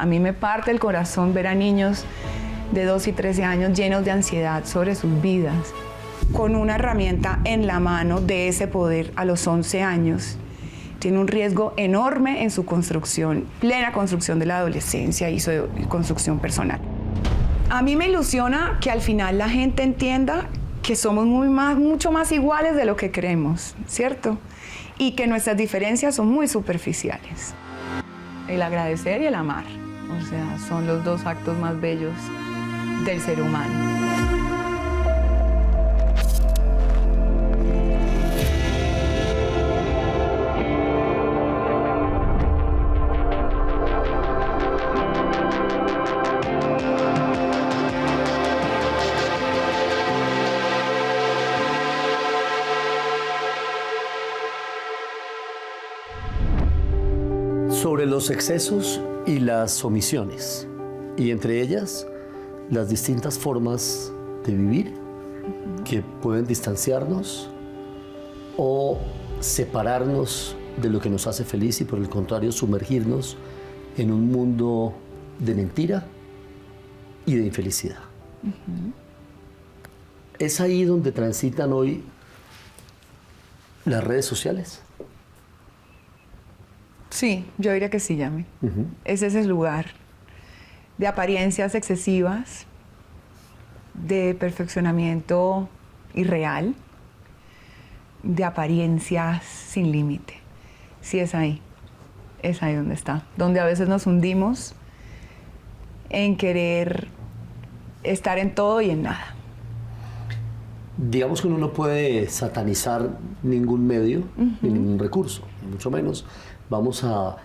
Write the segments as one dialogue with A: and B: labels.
A: A mí me parte el corazón ver a niños de 12 y 13 años llenos de ansiedad sobre sus vidas, con una herramienta en la mano de ese poder a los 11 años. Tiene un riesgo enorme en su construcción, plena construcción de la adolescencia y su construcción personal. A mí me ilusiona que al final la gente entienda que somos mucho más iguales de lo que creemos, ¿cierto? Y que nuestras diferencias son muy superficiales. El agradecer y el amar, o sea, son los dos actos más bellos del ser humano.
B: Sobre los excesos y las omisiones, y entre ellas las distintas formas de vivir que pueden distanciarnos o separarnos de lo que nos hace feliz y por el contrario sumergirnos en un mundo de mentira y de infelicidad. ¿Es ahí donde transitan hoy las redes sociales?
A: Sí, yo diría que sí, Yami. Es ese lugar de apariencias excesivas, de perfeccionamiento irreal, de apariencias sin límite. Sí, es ahí donde está. Donde a veces nos hundimos en querer estar en todo y en nada.
B: Digamos que uno no puede satanizar ningún medio ni ningún recurso, ni mucho menos vamos a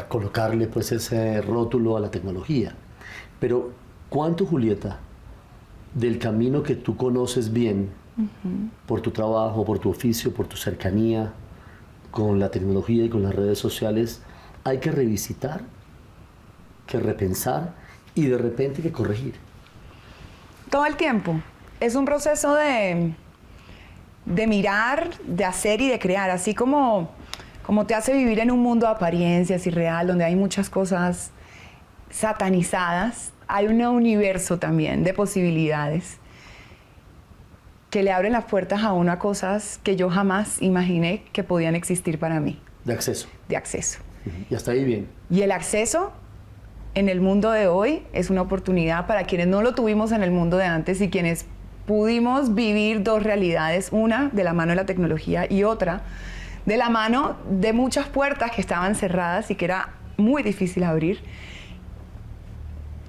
B: colocarle pues ese rótulo a la tecnología. Pero ¿cuánto, Julieta, del camino que tú conoces bien por tu trabajo, por tu oficio, por tu cercanía con la tecnología y con las redes sociales, hay que revisitar, que repensar y de repente que corregir?
A: Todo el tiempo. Es un proceso de mirar, de hacer y de crear, así como te hace vivir en un mundo de apariencias irreal, donde hay muchas cosas satanizadas, hay un universo también de posibilidades que le abren las puertas a uno a cosas que yo jamás imaginé que podían existir para mí.
B: De acceso.
A: De acceso.
B: Y hasta ahí bien.
A: Y el acceso en el mundo de hoy es una oportunidad para quienes no lo tuvimos en el mundo de antes y quienes pudimos vivir dos realidades, una de la mano de la tecnología y otra de la mano de muchas puertas que estaban cerradas y que era muy difícil abrir.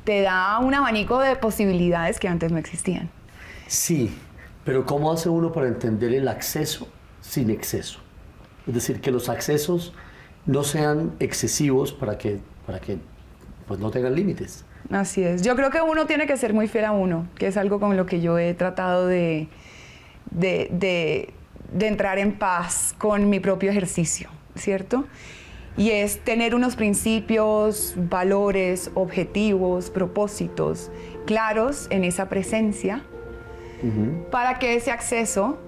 A: Te da un abanico de posibilidades que antes no existían.
B: Sí, pero ¿cómo hace uno para entender el acceso sin exceso? Es decir, que los accesos no sean excesivos para que pues no tengan límites.
A: Así es. Yo creo que uno tiene que ser muy fiel a uno, que es algo con lo que yo he tratado de entrar en paz con mi propio ejercicio, ¿cierto? Y es tener unos principios, valores, objetivos, propósitos claros en esa presencia para que ese acceso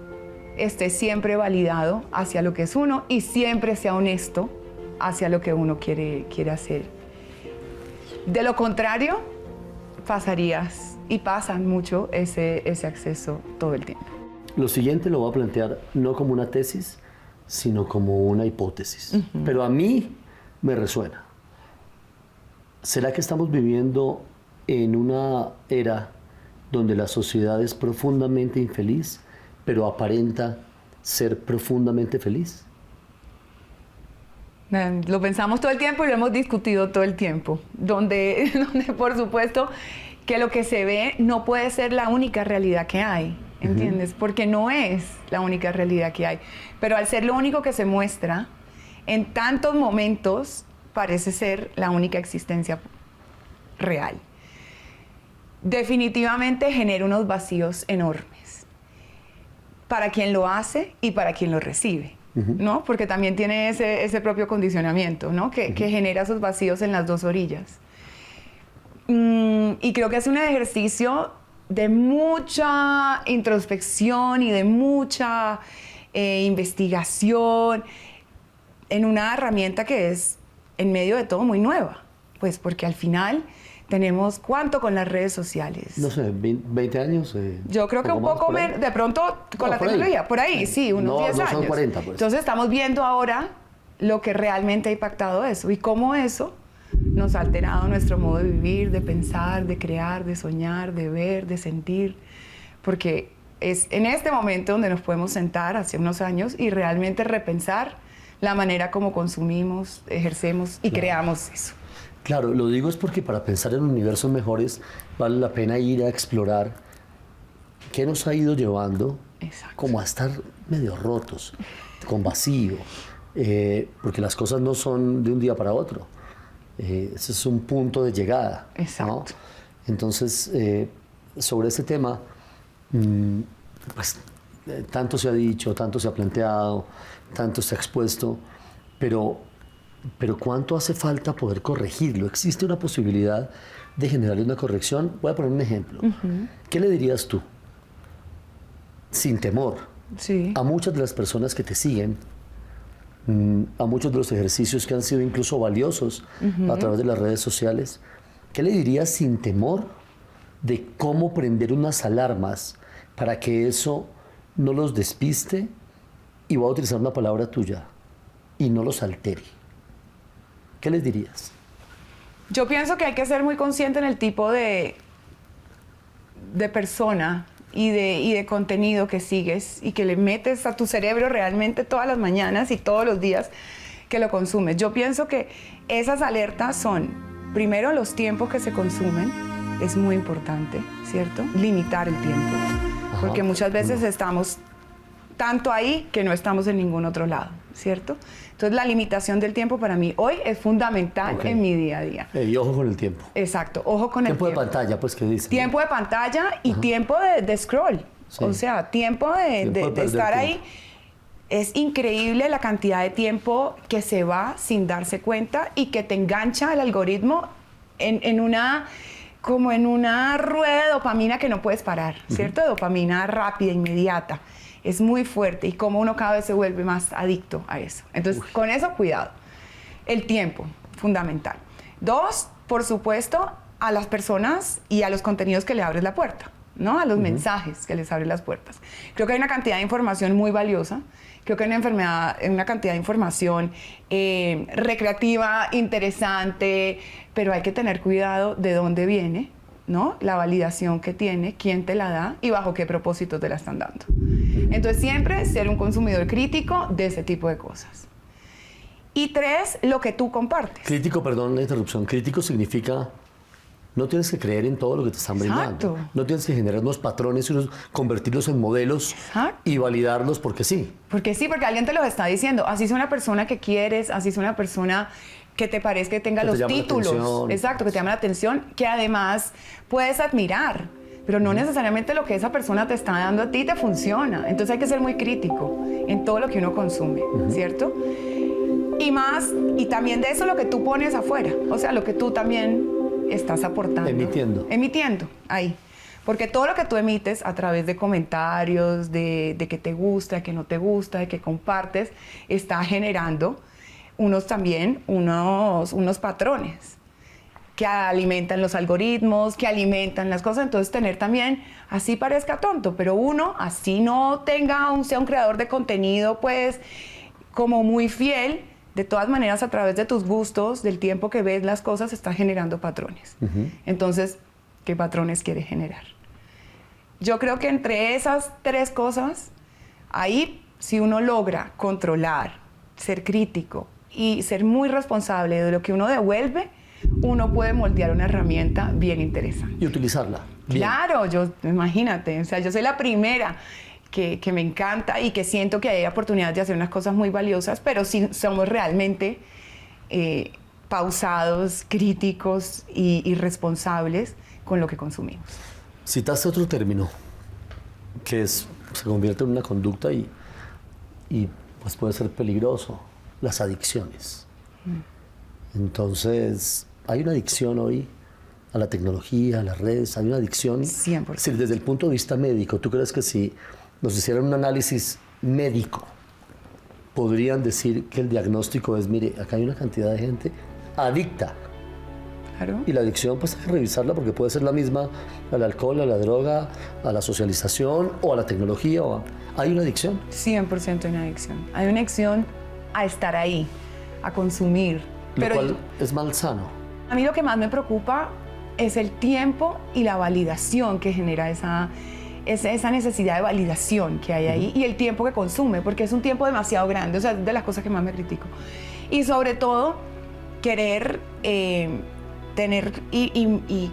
A: esté siempre validado hacia lo que es uno y siempre sea honesto hacia lo que uno quiere hacer. De lo contrario, pasarías y pasan mucho ese acceso todo el tiempo.
B: Lo siguiente lo voy a plantear no como una tesis, sino como una hipótesis. Pero a mí me resuena. ¿Será que estamos viviendo en una era donde la sociedad es profundamente infeliz, pero aparenta ser profundamente feliz?
A: Lo pensamos todo el tiempo y lo hemos discutido todo el tiempo. Donde por supuesto que lo que se ve no puede ser la única realidad que hay. ¿Entiendes? Porque no es la única realidad que hay. Pero al ser lo único que se muestra, en tantos momentos parece ser la única existencia real. Definitivamente genera unos vacíos enormes para quien lo hace y para quien lo recibe, ¿no? Porque también tiene ese propio condicionamiento, ¿no? Que genera esos vacíos en las dos orillas. Y creo que es un ejercicio de mucha introspección y de mucha investigación en una herramienta que es, en medio de todo, muy nueva. Pues porque al final tenemos ¿cuánto con las redes sociales?
B: No sé, 20 años.
A: Yo creo que un poco menos, de pronto con la tecnología, por ahí, sí, unos 10 años.
B: Son 40, pues.
A: Entonces estamos viendo ahora lo que realmente ha impactado eso y cómo eso nos ha alterado nuestro modo de vivir, de pensar, de crear, de soñar, de ver, de sentir, porque es en este momento donde nos podemos sentar hace unos años y realmente repensar la manera como consumimos, ejercemos y creamos eso.
B: Claro, lo digo es porque para pensar en universos mejores vale la pena ir a explorar qué nos ha ido llevando como a estar medio rotos, con vacío, porque las cosas no son de un día para otro. Ese es un punto de llegada.
A: Exacto.
B: ¿No? Entonces, sobre este tema, pues, tanto se ha dicho, tanto se ha planteado, tanto se ha expuesto, pero ¿cuánto hace falta poder corregirlo? ¿Existe una posibilidad de generarle una corrección? Voy a poner un ejemplo. ¿Qué le dirías tú, sin temor, a muchas de las personas que te siguen, a muchos de los ejercicios que han sido incluso valiosos a través de las redes sociales? ¿Qué le dirías sin temor de cómo prender unas alarmas para que eso no los despiste? Y voy a utilizar una palabra tuya, y no los altere. ¿Qué les dirías?
A: Yo pienso que hay que ser muy consciente en el tipo de persona y de contenido que sigues y que le metes a tu cerebro realmente todas las mañanas y todos los días que lo consumes. Yo pienso que esas alertas son, primero, los tiempos que se consumen, es muy importante, ¿cierto? Limitar el tiempo, porque muchas veces estamos tanto ahí que no estamos en ningún otro lado, ¿cierto? Entonces la limitación del tiempo para mí hoy es fundamental en mi día a día.
B: Y ojo con el tiempo.
A: Exacto, ojo con el tiempo.
B: Tiempo de pantalla, pues, ¿qué dicen?
A: Tiempo de pantalla y tiempo de scroll. Sí. O sea, tiempo de estar ahí. Es increíble la cantidad de tiempo que se va sin darse cuenta y que te engancha el algoritmo en una rueda de dopamina que no puedes parar, ¿cierto? De dopamina rápida, inmediata. Es muy fuerte y como uno cada vez se vuelve más adicto a eso. Entonces, con eso, cuidado. El tiempo, fundamental. 2, por supuesto, a las personas y a los contenidos que le abres la puerta, ¿no? A los mensajes que les abres las puertas. Creo que hay una cantidad de información muy valiosa. Creo que hay una cantidad de información recreativa, interesante, pero hay que tener cuidado de dónde viene, ¿no? La validación que tiene, quién te la da y bajo qué propósitos te la están dando. Entonces siempre ser un consumidor crítico de ese tipo de cosas. Y 3, lo que tú compartes.
B: Crítico, perdón la interrupción, crítico significa no tienes que creer en todo lo que te están brindando. No tienes que generar unos patrones y convertirlos en modelos y validarlos porque sí.
A: Porque sí, porque alguien te los está diciendo. Así es una persona que quieres, así es una persona que te parezca que tenga los títulos. Exacto, que te llame la atención, que además puedes admirar. Pero no necesariamente lo que esa persona te está dando a ti te funciona. Entonces hay que ser muy crítico en todo lo que uno consume, ¿cierto? Y también de eso lo que tú pones afuera. O sea, lo que tú también estás aportando. Emitiendo, ahí. Porque todo lo que tú emites a través de comentarios, de que te gusta, de que no te gusta, de que compartes, está generando unos patrones que alimentan los algoritmos, que alimentan las cosas. Entonces tener también, así parezca tonto, pero uno, así no sea un creador de contenido, pues, como muy fiel, de todas maneras, a través de tus gustos, del tiempo que ves las cosas, está generando patrones. Entonces, ¿qué patrones quieres generar? Yo creo que entre esas 3 cosas, ahí, si uno logra controlar, ser crítico y ser muy responsable de lo que uno devuelve, uno puede moldear una herramienta bien interesante.
B: Y utilizarla. Bien.
A: Claro, imagínate, o sea, yo soy la primera que me encanta y que siento que hay oportunidades de hacer unas cosas muy valiosas, pero si somos realmente pausados, críticos y responsables con lo que consumimos.
B: Citaste otro término que se convierte en una conducta y pues puede ser peligroso, las adicciones. Entonces, hay una adicción hoy a la tecnología, a las redes, hay una adicción.
A: 100%.
B: Si desde el punto de vista médico, ¿tú crees que si nos hicieran un análisis médico, podrían decir que el diagnóstico es, mire, acá hay una cantidad de gente adicta
A: Claro.
B: Y la adicción, pues hay que revisarla porque puede ser la misma al alcohol, a la droga, a la socialización o a la tecnología. ¿Hay una adicción?
A: 100% hay una adicción. Hay una adicción a estar ahí, a consumir.
B: Lo cual es malsano.
A: A mí lo que más me preocupa es el tiempo y la validación que genera esa necesidad de validación que hay ahí y el tiempo que consume, porque es un tiempo demasiado grande, o sea, es de las cosas que más me critico. Y sobre todo, querer tener y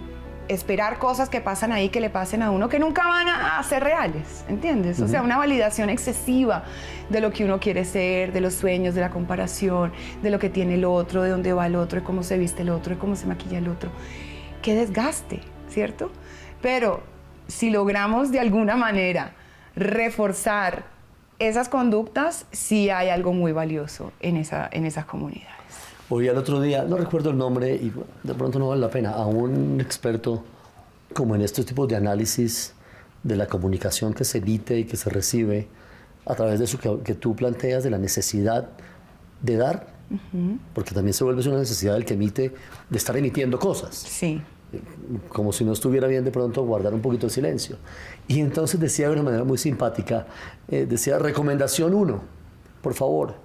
A: esperar cosas que pasan ahí, que le pasen a uno, que nunca van a ser reales, ¿entiendes? O sea, una validación excesiva de lo que uno quiere ser, de los sueños, de la comparación, de lo que tiene el otro, de dónde va el otro, de cómo se viste el otro, de cómo se maquilla el otro. Qué desgaste, ¿cierto? Pero si logramos de alguna manera reforzar esas conductas, sí hay algo muy valioso en esas comunidades.
B: Oí el otro día, no recuerdo el nombre y de pronto no vale la pena, a un experto como en estos tipos de análisis de la comunicación que se emite y que se recibe a través de eso que tú planteas de la necesidad de dar, porque también se vuelve una necesidad del que emite de estar emitiendo cosas.
A: Sí.
B: Como si no estuviera bien de pronto guardar un poquito de silencio. Y entonces decía de una manera muy simpática, decía, recomendación 1, por favor,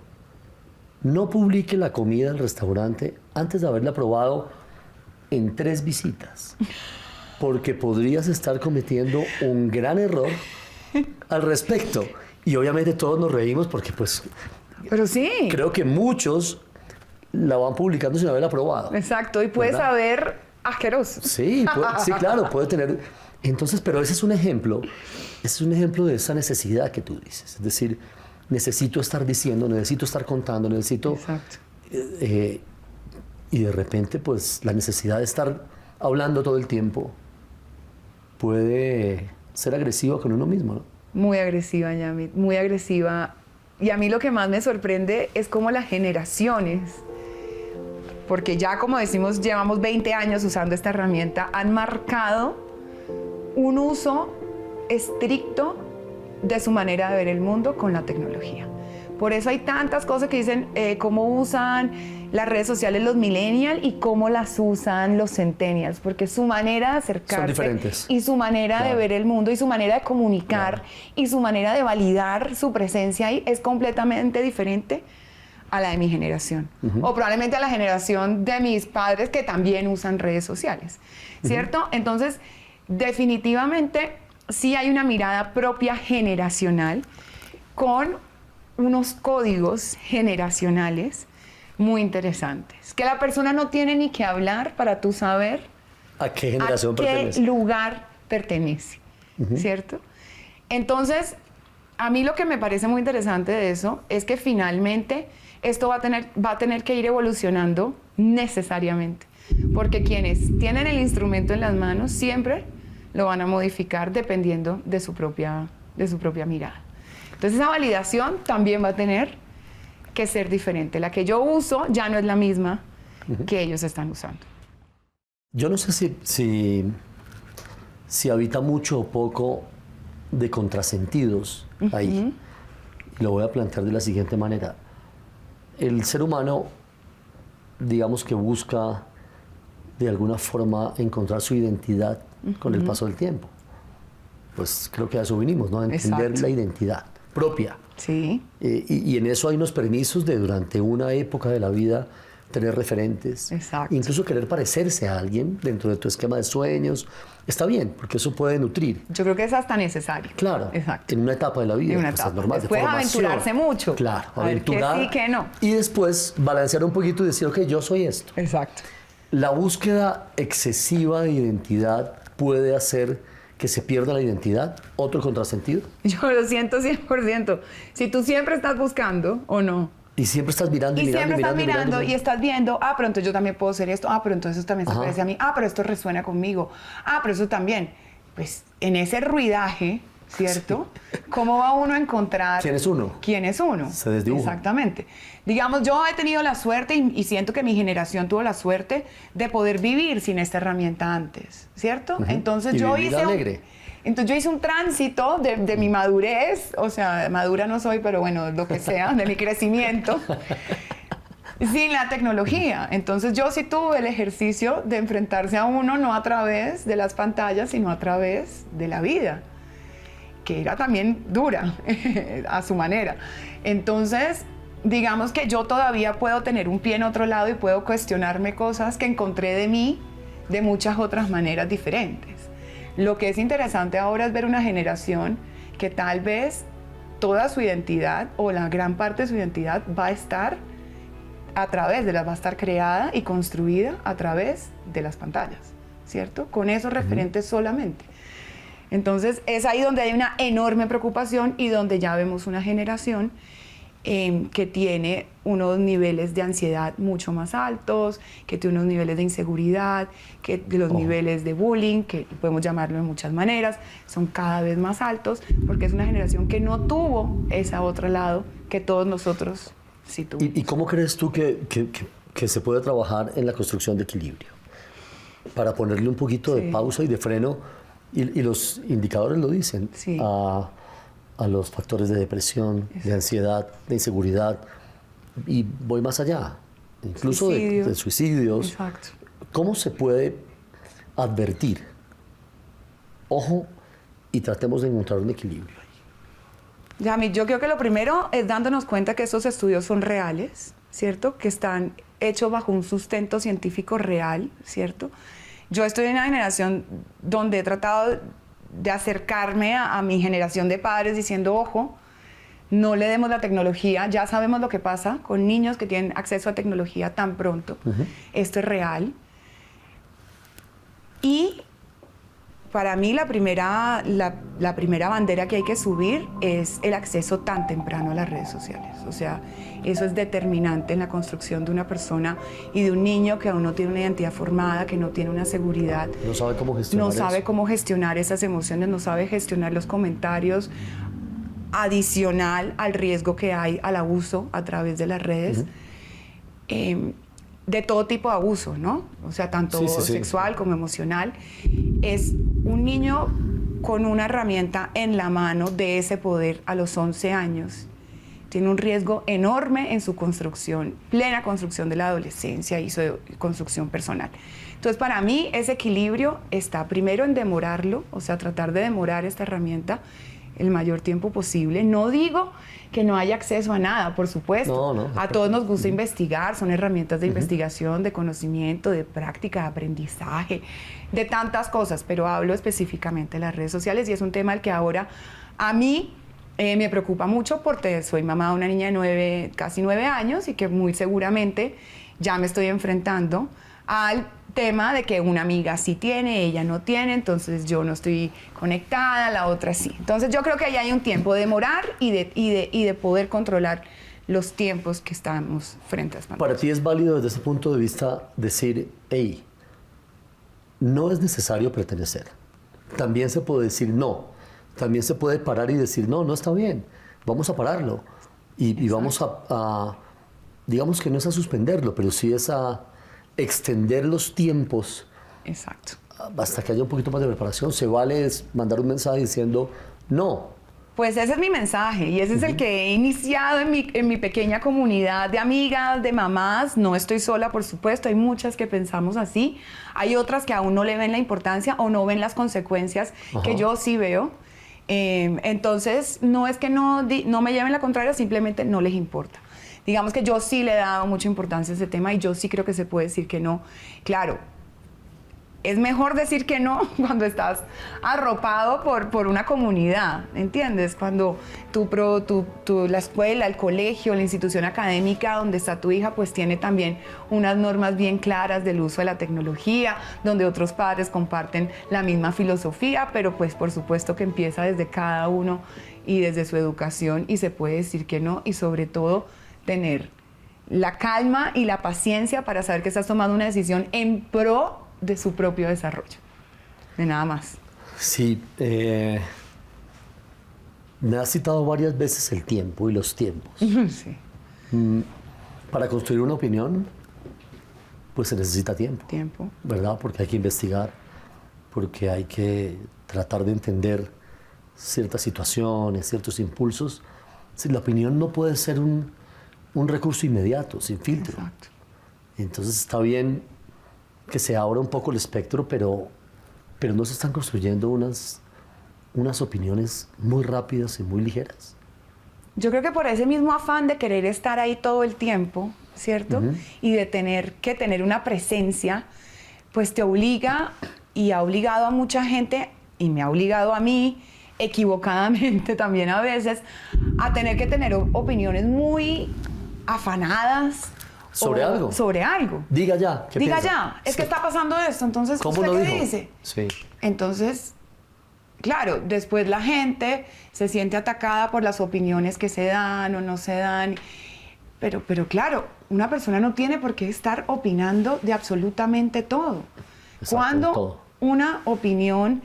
B: no publique la comida del restaurante antes de haberla probado en 3 visitas, porque podrías estar cometiendo un gran error al respecto. Y obviamente todos nos reímos porque pues...
A: Pero sí.
B: Creo que muchos la van publicando sin haberla probado.
A: Exacto, y puede saber asqueroso.
B: Sí, sí, claro, puede tener... Entonces, pero ese es un ejemplo de esa necesidad que tú dices. Es decir, necesito estar diciendo, necesito estar contando, necesito...
A: Exacto.
B: Y de repente, pues, la necesidad de estar hablando todo el tiempo puede ser agresiva con uno mismo, ¿no?
A: Muy agresiva, Yamit, muy agresiva. Y a mí lo que más me sorprende es cómo las generaciones, porque ya como decimos, llevamos 20 años usando esta herramienta, han marcado un uso estricto de su manera de ver el mundo con la tecnología. Por eso hay tantas cosas que dicen cómo usan las redes sociales los millennials y cómo las usan los centennials, porque su manera de acercarse y su manera de ver el mundo y su manera de comunicar y su manera de validar su presencia ahí es completamente diferente a la de mi generación, o probablemente a la generación de mis padres que también usan redes sociales, ¿cierto? Entonces, definitivamente sí hay una mirada propia generacional con unos códigos generacionales muy interesantes, que la persona no tiene ni que hablar para tú saber
B: a qué generación pertenece,
A: a qué lugar pertenece, ¿cierto? Entonces, a mí lo que me parece muy interesante de eso es que finalmente esto va a tener que ir evolucionando necesariamente, porque quienes tienen el instrumento en las manos siempre lo van a modificar dependiendo de su propia mirada. Entonces esa validación también va a tener que ser diferente. La que yo uso ya no es la misma que ellos están usando.
B: Yo no sé si habita mucho o poco de contrasentidos ahí. Y lo voy a plantear de la siguiente manera. El ser humano, digamos que busca de alguna forma encontrar su identidad con el paso del tiempo. Pues creo que a eso vinimos, ¿no? A entender la identidad propia.
A: Sí.
B: Y en eso hay unos permisos de durante una época de la vida tener referentes.
A: Exacto.
B: Incluso querer parecerse a alguien dentro de tu esquema de sueños. Está bien, porque eso puede nutrir.
A: Yo creo que es hasta necesario.
B: Claro.
A: Exacto.
B: En una etapa de la vida.
A: En una
B: pues
A: etapa.
B: Es normal.
A: Después
B: de formación.
A: aventurarse mucho.
B: Claro.
A: A ver qué sí, qué no.
B: Y después balancear un poquito y decir, ok, yo soy esto.
A: Exacto.
B: La búsqueda excesiva de identidad puede hacer que se pierda la identidad. ¿Otro contrasentido?
A: Yo lo siento 100%. Si tú siempre estás buscando, ¿o no?
B: Y siempre estás mirando
A: y siempre estás mirando y estás viendo, pero entonces yo también puedo ser esto, pero entonces eso también se parece a mí, pero esto resuena conmigo, pero eso también. Pues en ese ruidaje, ¿cierto? Sí. ¿Cómo va uno a encontrar
B: quién es uno?
A: ¿Quién es uno?
B: Se desdibuja.
A: Exactamente. Digamos, yo he tenido la suerte y siento que mi generación tuvo la suerte de poder vivir sin esta herramienta antes, ¿cierto? Entonces yo hice un tránsito de mi madurez, o sea, madura no soy, pero bueno, lo que sea, de mi crecimiento, sin la tecnología. Entonces yo sí tuve el ejercicio de enfrentarse a uno no a través de las pantallas, sino a través de la vida, que era también dura a su manera. Entonces, digamos que yo todavía puedo tener un pie en otro lado y puedo cuestionarme cosas que encontré de mí de muchas otras maneras diferentes. Lo que es interesante ahora es ver una generación que tal vez toda su identidad o la gran parte de su identidad va a estar va a estar creada y construida a través de las pantallas, ¿cierto? Con esos referentes solamente. Entonces es ahí donde hay una enorme preocupación y donde ya vemos una generación que tiene unos niveles de ansiedad mucho más altos, que tiene unos niveles de inseguridad, que los niveles de bullying, que podemos llamarlo de muchas maneras, son cada vez más altos, porque es una generación que no tuvo ese otro lado que todos nosotros sí tuvimos.
B: ¿Y cómo crees tú que se puede trabajar en la construcción de equilibrio? Para ponerle un poquito de pausa y de freno, y los indicadores lo dicen, a los factores de depresión, de ansiedad, de inseguridad, y voy más allá, incluso de suicidios.
A: Exacto.
B: ¿Cómo se puede advertir? Ojo, y tratemos de encontrar un equilibrio.
A: Yami, yo creo que lo primero es dándonos cuenta que estos estudios son reales, ¿cierto? Que están hechos bajo un sustento científico real, ¿cierto? Yo estoy en una generación donde he tratado de acercarme a mi generación de padres diciendo, ojo, no le demos la tecnología, ya sabemos lo que pasa con niños que tienen acceso a tecnología tan pronto, esto es real. Y para mí la primera bandera que hay que subir es el acceso tan temprano a las redes sociales. O sea, eso es determinante en la construcción de una persona y de un niño que aún no tiene una identidad formada, que no tiene una seguridad.
B: No sabe cómo gestionar eso.
A: No sabe cómo gestionar esas emociones, no sabe gestionar los comentarios, adicional al riesgo que hay al abuso a través de las redes. De todo tipo de abuso, ¿no? O sea, tanto sexual como emocional. Es un niño con una herramienta en la mano de ese poder a los 11 años. Tiene un riesgo enorme en su construcción, plena construcción de la adolescencia y su construcción personal. Entonces, para mí, ese equilibrio está primero en demorarlo, o sea, tratar de demorar esta herramienta el mayor tiempo posible. No digo que no haya acceso a nada, por supuesto.
B: No,
A: a todos nos gusta investigar, son herramientas de investigación, de conocimiento, de práctica, de aprendizaje, de tantas cosas, pero hablo específicamente de las redes sociales y es un tema al que ahora a mí me preocupa mucho porque soy mamá de una niña de casi 9 años y que muy seguramente ya me estoy enfrentando al tema de que una amiga sí tiene, ella no tiene, entonces yo no estoy conectada, la otra sí. Entonces yo creo que ahí hay un tiempo de demorar y de poder controlar los tiempos que estamos frente a las pantallas.
B: Para ti es válido desde ese punto de vista decir, hey, no es necesario pertenecer. También se puede decir no. También se puede parar y decir, no, no está bien, vamos a pararlo. Y vamos digamos que no es a suspenderlo, pero sí es a extender los tiempos.
A: Exacto.
B: Hasta que haya un poquito más de preparación. Se vale mandar un mensaje diciendo no.
A: Pues ese es mi mensaje y ese es el que he iniciado en mi pequeña comunidad de amigas, de mamás. No estoy sola, por supuesto, hay muchas que pensamos así. Hay otras que aún no le ven la importancia o no ven las consecuencias que yo sí veo. Entonces, no es que no me lleven la contraria, simplemente no les importa. Digamos que yo sí le he dado mucha importancia a ese tema y yo sí creo que se puede decir que no. Claro, es mejor decir que no cuando estás arropado por una comunidad, ¿entiendes? Cuando la escuela, el colegio, la institución académica donde está tu hija, pues tiene también unas normas bien claras del uso de la tecnología, donde otros padres comparten la misma filosofía, pero pues por supuesto que empieza desde cada uno y desde su educación y se puede decir que no y sobre todo tener la calma y la paciencia para saber que estás tomando una decisión en pro de su propio desarrollo, de nada más.
B: Sí, me has citado varias veces el tiempo y los tiempos.
A: Sí.
B: Para construir una opinión, pues se necesita tiempo.
A: Tiempo.
B: ¿Verdad? Porque hay que investigar, porque hay que tratar de entender ciertas situaciones, ciertos impulsos. Si la opinión no puede ser un recurso inmediato, sin filtro.
A: Exacto.
B: Entonces está bien que se abra un poco el espectro, pero no se están construyendo unas opiniones muy rápidas y muy ligeras.
A: Yo creo que por ese mismo afán de querer estar ahí todo el tiempo, ¿cierto? Y de tener que tener una presencia, pues te obliga y ha obligado a mucha gente, y me ha obligado a mí, equivocadamente también a veces, a tener que tener opiniones muy afanadas.
B: ¿Sobre algo?
A: Sobre algo.
B: Diga ya. ¿Qué
A: Diga
B: piensa?
A: ya, es
B: Sí.
A: que está pasando esto, entonces,
B: ¿Cómo
A: ¿usted
B: lo
A: qué
B: dijo?
A: dice?
B: Sí.
A: Entonces, claro, después la gente se siente atacada por las opiniones que se dan o no se dan. Pero claro, una persona no tiene por qué estar opinando de absolutamente todo.
B: Exacto,
A: Cuando
B: todo.
A: una opinión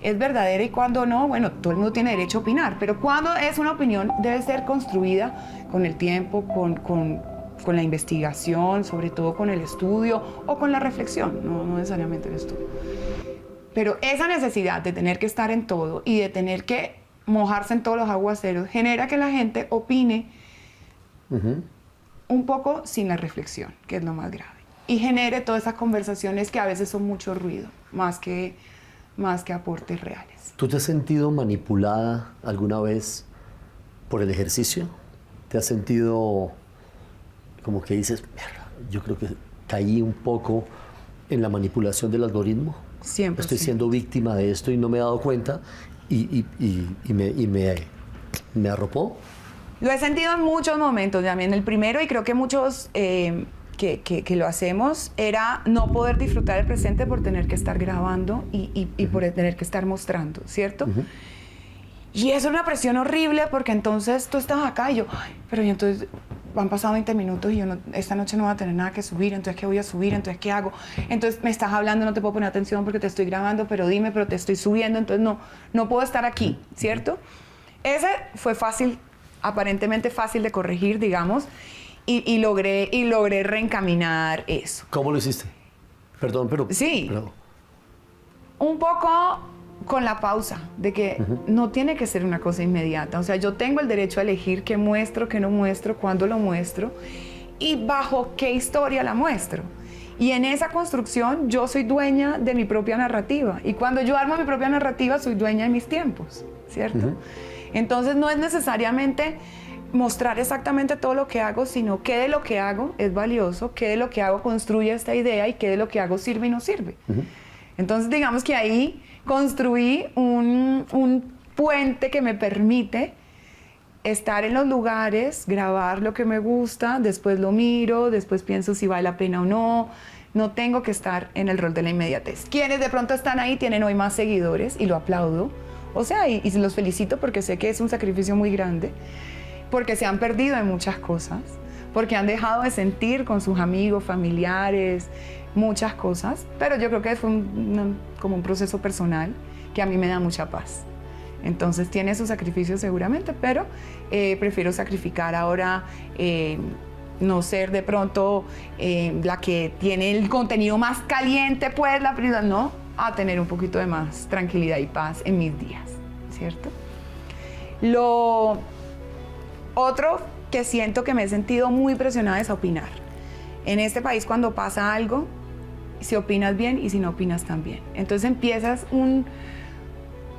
A: es verdadera y cuando no, bueno, todo el mundo tiene derecho a opinar, pero cuando es una opinión debe ser construida con el tiempo, con la investigación, sobre todo con el estudio o con la reflexión, no necesariamente el estudio. Pero esa necesidad de tener que estar en todo y de tener que mojarse en todos los aguaceros genera que la gente opine un poco sin la reflexión, que es lo más grave. Y genere todas esas conversaciones que a veces son mucho ruido, más que aportes reales.
B: ¿Tú te has sentido manipulada alguna vez por el ejercicio? ¿Te has sentido como que dices, "Mierda, yo creo que caí un poco en la manipulación del algoritmo"?
A: 100%.
B: Estoy siendo víctima de esto y no me he dado cuenta y me arropó.
A: Lo he sentido en muchos momentos, también el primero, y creo que muchos que lo hacemos, era no poder disfrutar el presente por tener que estar grabando y por tener que estar mostrando, ¿cierto? Y eso es una presión horrible porque entonces tú estás acá y yo, "Ay, pero y entonces han pasado 20 minutos y yo esta noche no voy a tener nada que subir, entonces ¿qué voy a subir? Entonces ¿qué hago? Entonces me estás hablando, no te puedo poner atención porque te estoy grabando, pero dime, pero te estoy subiendo, entonces no puedo estar aquí, ¿cierto?" Ese fue fácil, aparentemente fácil de corregir, digamos, y logré reencaminar eso.
B: ¿Cómo lo hiciste? Perdón, pero...
A: Sí.
B: pero-
A: Un poco con la pausa, de que no tiene que ser una cosa inmediata. O sea, yo tengo el derecho a elegir qué muestro, qué no muestro, cuándo lo muestro y bajo qué historia la muestro. Y en esa construcción yo soy dueña de mi propia narrativa. Y cuando yo armo mi propia narrativa, soy dueña de mis tiempos, ¿cierto? Entonces no es necesariamente mostrar exactamente todo lo que hago, sino qué de lo que hago es valioso, qué de lo que hago construye esta idea y qué de lo que hago sirve y no sirve. Entonces digamos que ahí construí un puente que me permite estar en los lugares, grabar lo que me gusta, después lo miro, después pienso si vale la pena o no. No tengo que estar en el rol de la inmediatez. Quienes de pronto están ahí tienen hoy más seguidores y lo aplaudo. O sea, y los felicito porque sé que es un sacrificio muy grande, porque se han perdido en muchas cosas, porque han dejado de sentir con sus amigos, familiares, muchas cosas, pero yo creo que fue como un proceso personal que a mí me da mucha paz. Entonces tiene sus sacrificios seguramente, pero prefiero sacrificar ahora, no ser de pronto la que tiene el contenido más caliente, pues la prioridad, no, a tener un poquito de más tranquilidad y paz en mis días, ¿cierto? Lo otro que siento que me he sentido muy presionada es a opinar. En este país cuando pasa algo, si opinas bien y si no opinas también. Entonces empiezas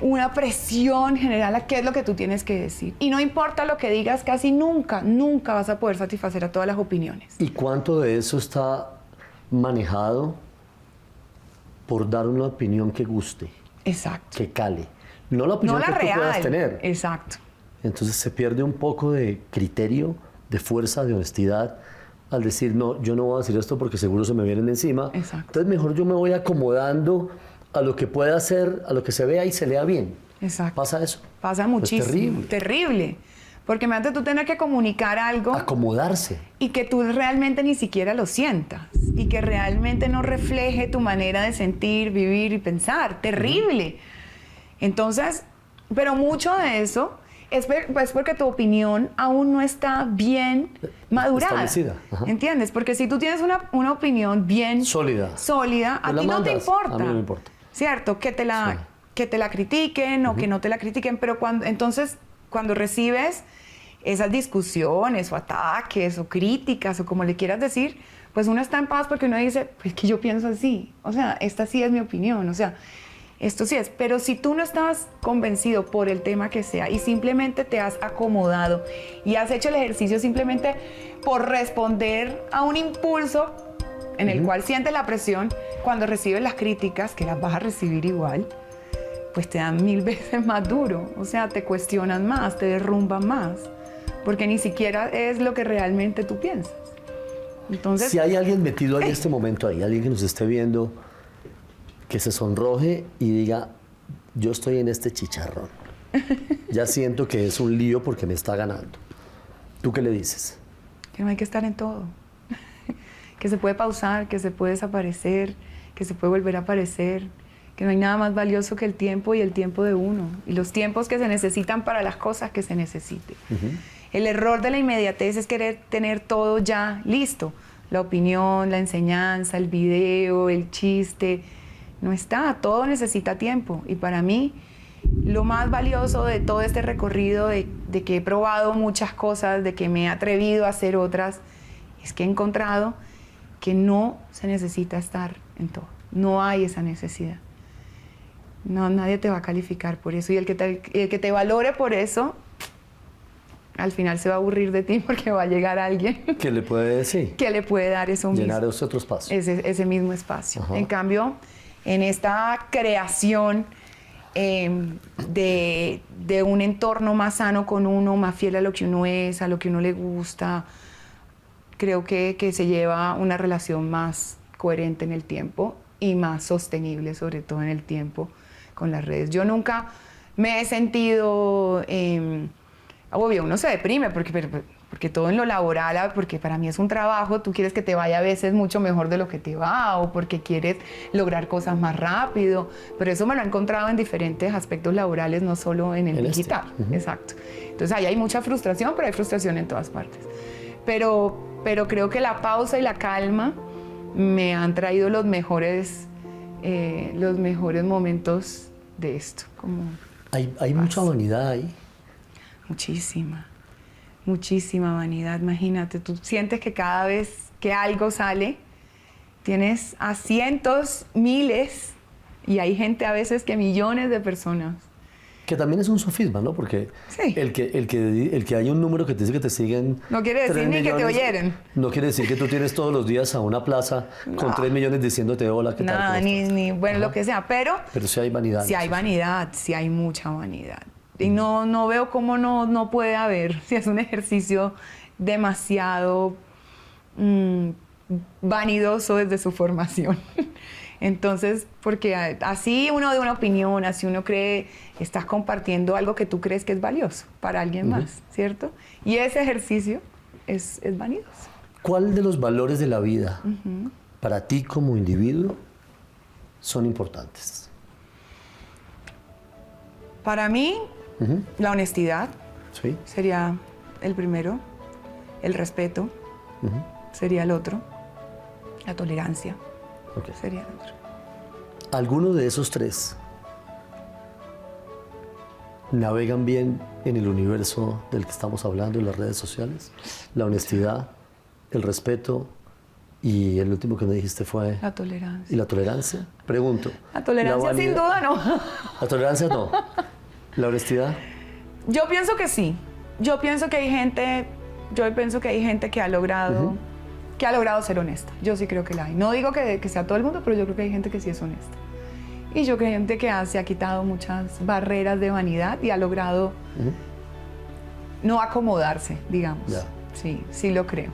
A: una presión general a qué es lo que tú tienes que decir. Y no importa lo que digas, casi nunca vas a poder satisfacer a todas las opiniones.
B: ¿Y cuánto de eso está manejado por dar una opinión que guste,
A: Exacto.
B: que cale? No la opinión
A: No la
B: que tú puedas
A: real.
B: tener.
A: Exacto.
B: Entonces se pierde un poco de criterio, de fuerza, de honestidad, al decir, no, yo no voy a decir esto porque seguro se me vienen encima.
A: Exacto.
B: Entonces mejor yo me voy acomodando a lo que pueda hacer, a lo que se vea y se lea bien.
A: Exacto.
B: ¿Pasa eso?
A: Pasa muchísimo.
B: Es terrible.
A: Terrible. Porque antes tú tener que comunicar algo
B: Acomodarse.
A: y que tú realmente ni siquiera lo sientas y que realmente no refleje tu manera de sentir, vivir y pensar. Terrible. Entonces, pero mucho de eso es porque tu opinión aún no está bien madurada.
B: Establecida. Ajá.
A: ¿Entiendes? Porque si tú tienes una opinión bien
B: Sólida.
A: a
B: Pues
A: ti
B: la
A: no te
B: mandas.
A: importa.
B: A mí no me importa.
A: ¿Cierto? Que te la critiquen o que no te la critiquen, pero cuando recibes esas discusiones o ataques o críticas o como le quieras decir, pues uno está en paz porque uno dice, pues que yo pienso así, o sea, esta sí es mi opinión, o sea, esto sí es. Pero si tú no estás convencido por el tema que sea y simplemente te has acomodado y has hecho el ejercicio simplemente por responder a un impulso en el cual sientes la presión, cuando recibes las críticas, que las vas a recibir igual, pues te dan 1000 veces más duro, o sea, te cuestionan más, te derrumban más, porque ni siquiera es lo que realmente tú piensas. Entonces,
B: si hay alguien metido en este momento ahí, alguien que nos esté viendo, que se sonroje y diga, yo estoy en este chicharrón, ya siento que es un lío porque me está ganando, ¿tú qué le dices?
A: que no hay que estar en todo, que se puede pausar, que se puede desaparecer, que se puede volver a aparecer, que no hay nada más valioso que el tiempo y el tiempo de uno, y los tiempos que se necesitan para las cosas que se necesiten. El error de la inmediatez es querer tener todo ya listo, la opinión, la enseñanza, el video, el chiste, no está, todo necesita tiempo, y para mí lo más valioso de todo este recorrido, de que he probado muchas cosas, de que me he atrevido a hacer otras, es que he encontrado que no se necesita estar en todo, no hay esa necesidad. No, nadie te va a calificar por eso, y el que te valore por eso, al final se va a aburrir de ti porque va a llegar alguien
B: ¿Qué le puede decir?
A: Que le puede dar eso mismo.
B: Llenar ese otro espacio.
A: Ese mismo espacio.
B: Ajá.
A: En cambio, en esta creación de un entorno más sano con uno, más fiel a lo que uno es, a lo que uno le gusta, creo que se lleva una relación más coherente en el tiempo y más sostenible, sobre todo en el tiempo, con las redes. Yo nunca me he sentido... obvio, uno se deprime porque todo en lo laboral, porque para mí es un trabajo, tú quieres que te vaya a veces mucho mejor de lo que te va, o porque quieres lograr cosas más rápido, pero eso me lo he encontrado en diferentes aspectos laborales, no solo en el digital. Exacto. Entonces ahí hay mucha frustración, pero hay frustración en todas partes. Pero creo que la pausa y la calma me han traído los mejores momentos de esto.
B: Hay mucha vanidad ahí.
A: Muchísima vanidad. Imagínate, tú sientes que cada vez que algo sale, tienes a cientos, miles, y hay gente a veces que millones de personas.
B: Que también es un sofisma, ¿no? Porque
A: sí.
B: el que hay un número que te dice que te siguen...
A: No quiere decir ni que te oyeran.
B: No quiere decir que tú tienes todos los días a una plaza con 3 millones diciéndote hola, ¿qué tal?
A: Nada, bueno, lo que sea, pero
B: sí hay vanidad.
A: Sí hay vanidad, sí hay mucha vanidad. Y no veo cómo no puede haber, si es un ejercicio demasiado vanidoso desde su formación. Entonces, porque así uno de una opinión, así uno cree, estás compartiendo algo que tú crees que es valioso para alguien más, ¿cierto? Y ese ejercicio es vanidoso.
B: ¿Cuál de los valores de la vida para ti como individuo son importantes?
A: Para mí, la honestidad
B: ¿sí?
A: sería el primero, el respeto sería el otro, la tolerancia sería el otro.
B: ¿Alguno de esos tres navegan bien en el universo del que estamos hablando en las redes sociales? La honestidad, el respeto y el último que me dijiste fue...
A: La tolerancia.
B: ¿Y la tolerancia? Pregunto.
A: La tolerancia sin duda no.
B: La tolerancia no. ¿La honestidad?
A: Yo pienso que sí. Yo pienso que hay gente que ha logrado ser honesta. Yo sí creo que la hay. No digo que sea todo el mundo, pero yo creo que hay gente que sí es honesta. Y yo creo que hay gente que se ha quitado muchas barreras de vanidad y ha logrado no acomodarse, digamos.
B: Ya.
A: Sí lo creo.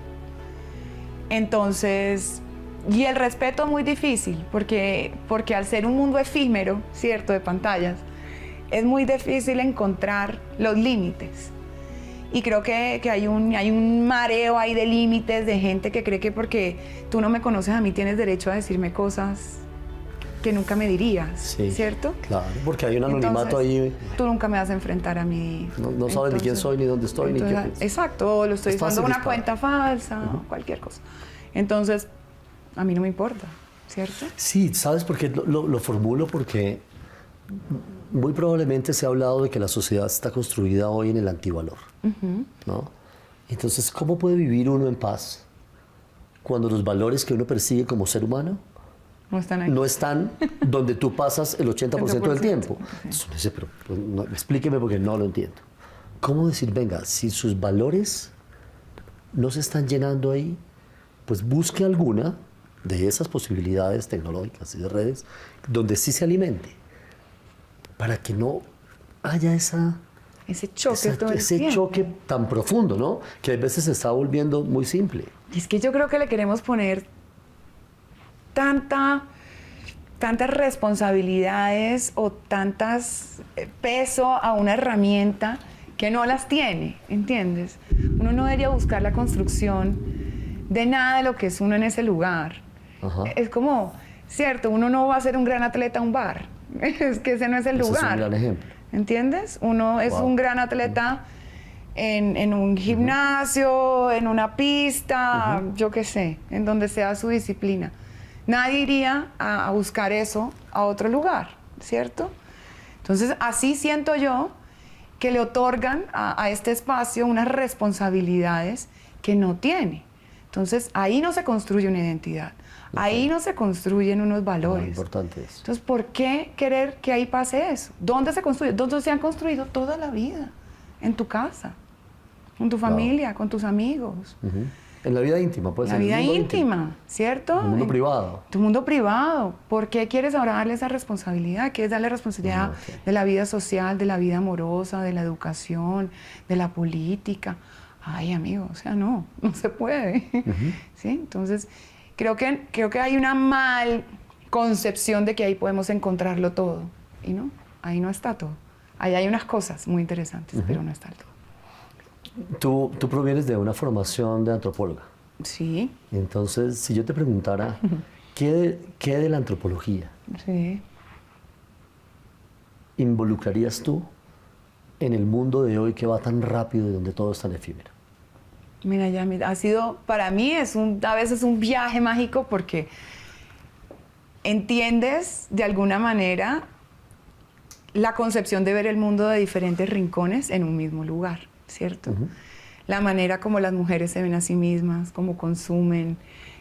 A: Entonces, y el respeto es muy difícil, porque al ser un mundo efímero, ¿cierto?, de pantallas, es muy difícil encontrar los límites. Y creo que hay un mareo ahí de límites, de gente que cree que porque tú no me conoces a mí tienes derecho a decirme cosas que nunca me dirías,
B: sí,
A: ¿cierto?
B: Claro, porque hay un anonimato. Entonces, ahí.
A: Tú nunca me vas a enfrentar a mí.
B: No sabes ni quién soy, ni dónde estoy, ni qué pienso.
A: Exacto, lo estoy usando una cuenta falsa, cualquier cosa. Entonces, a mí no me importa, ¿cierto?
B: Sí, ¿sabes por qué lo formulo? Porque muy probablemente se ha hablado de que la sociedad está construida hoy en el antivalor, ¿no? Entonces, ¿cómo puede vivir uno en paz cuando los valores que uno persigue como ser humano
A: No están ahí.
B: no están donde tú pasas el 80% del tiempo? Entonces uno dice, pero pues, no, explíqueme porque no lo entiendo. ¿Cómo decir, venga, si sus valores no se están llenando ahí, pues busque alguna de esas posibilidades tecnológicas y de redes donde sí se alimente, para que no haya
A: ese choque todo el
B: ese
A: tiempo.
B: choque tan profundo, ¿no? Que a veces se está volviendo muy simple.
A: Y es que yo creo que le queremos poner tantas responsabilidades o tantas peso a una herramienta que no las tiene, ¿entiendes? Uno no debería buscar la construcción de nada de lo que es uno en ese lugar.
B: Ajá.
A: Es como, cierto, uno no va a ser un gran atleta a un bar. Es que ese no es el
B: Ese
A: lugar.
B: es un gran ejemplo.
A: ¿Entiendes? Uno es
B: Wow.
A: un gran atleta en un gimnasio, en una pista, yo qué sé, en donde sea su disciplina. Nadie iría a buscar eso a otro lugar, ¿cierto? Entonces, así siento yo que le otorgan a este espacio unas responsabilidades que no tiene. Entonces, ahí no se construye una identidad, ahí no se construyen unos valores.
B: Muy importante eso.
A: Entonces, ¿por qué querer que ahí pase eso? ¿Dónde se construye? ¿Dónde se han construido toda la vida? En tu casa, con tu familia, con tus amigos.
B: Ujú. En la vida íntima, puede
A: La
B: ser.
A: vida
B: el mundo
A: íntima,
B: íntimo.
A: ¿cierto?
B: El mundo privado.
A: Tu mundo privado. ¿Por qué quieres ahora darle esa responsabilidad? ¿Quieres darle responsabilidad de la vida social, de la vida amorosa, de la educación, de la política? Ay, amigo, o sea, no se puede. ¿Sí? Entonces, creo que hay una mal concepción de que ahí podemos encontrarlo todo. Y no, ahí no está todo. Ahí hay unas cosas muy interesantes, pero no está el todo.
B: Tú provienes de una formación de antropóloga.
A: Sí,
B: Entonces, si yo te preguntara, ¿qué de la antropología
A: sí.
B: involucrarías tú en el mundo de hoy que va tan rápido y donde todo es tan efímero?
A: Mira, ya ha sido, para mí a veces un viaje mágico porque entiendes de alguna manera la concepción de ver el mundo de diferentes rincones en un mismo lugar, ¿cierto? La manera como las mujeres se ven a sí mismas, cómo consumen,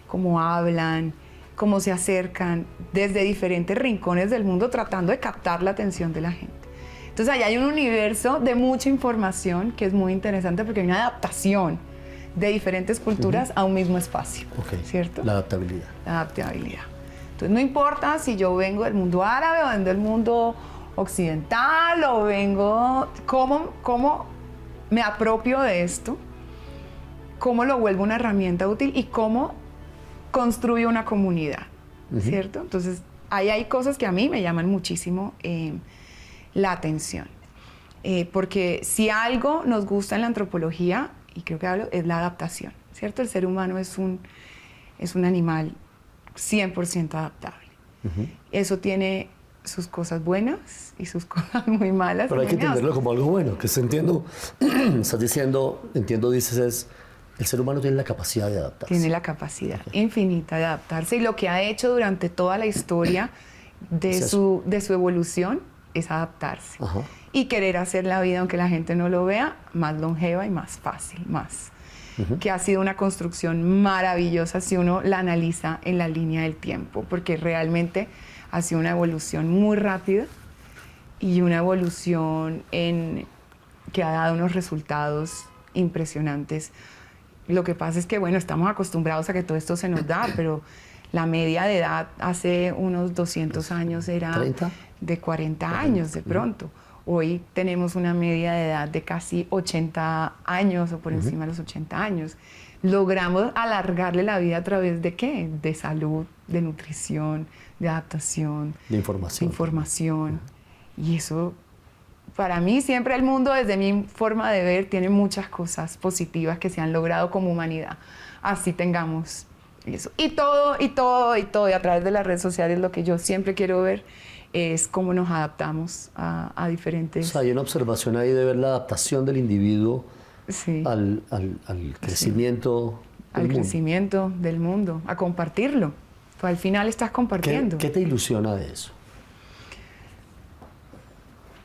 A: cómo hablan, cómo se acercan desde diferentes rincones del mundo tratando de captar la atención de la gente. Entonces allá hay un universo de mucha información que es muy interesante porque hay una adaptación de diferentes culturas a un mismo espacio, ¿cierto?
B: La adaptabilidad.
A: La adaptabilidad. Entonces no importa si yo vengo del mundo árabe o vengo del mundo occidental o vengo, cómo me apropio de esto, cómo lo vuelvo una herramienta útil y cómo construyo una comunidad, ¿cierto? Entonces ahí hay cosas que a mí me llaman muchísimo la atención. Porque si algo nos gusta en la antropología, y creo que hablo, es la adaptación, ¿cierto? El ser humano es un animal 100% adaptable. Eso tiene sus cosas buenas y sus cosas muy malas.
B: Pero hay que entenderlo como algo bueno, que entiendo, dices, es el ser humano tiene la capacidad de adaptarse.
A: Tiene la capacidad infinita de adaptarse y lo que ha hecho durante toda la historia de su evolución es adaptarse. Y querer hacer la vida, aunque la gente no lo vea, más longeva y más fácil, que ha sido una construcción maravillosa si uno la analiza en la línea del tiempo, porque realmente ha sido una evolución muy rápida y una evolución que ha dado unos resultados impresionantes. Lo que pasa es que, bueno, estamos acostumbrados a que todo esto se nos da, pero la media de edad hace unos 200 años era
B: 30.
A: de 40 años de pronto. Hoy tenemos una media de edad de casi 80 años o por encima de los 80 años. Logramos alargarle la vida a través de ¿qué? De salud, de nutrición, de adaptación,
B: de información.
A: Y eso, para mí, siempre el mundo, desde mi forma de ver, tiene muchas cosas positivas que se han logrado como humanidad. Así tengamos eso. Y todo, y a través de las redes sociales, lo que yo siempre quiero ver es cómo nos adaptamos a diferentes...
B: O sea, hay una observación ahí de ver la adaptación del individuo al crecimiento
A: al crecimiento del mundo, a compartirlo. Pues al final estás compartiendo.
B: ¿Qué te ilusiona de eso?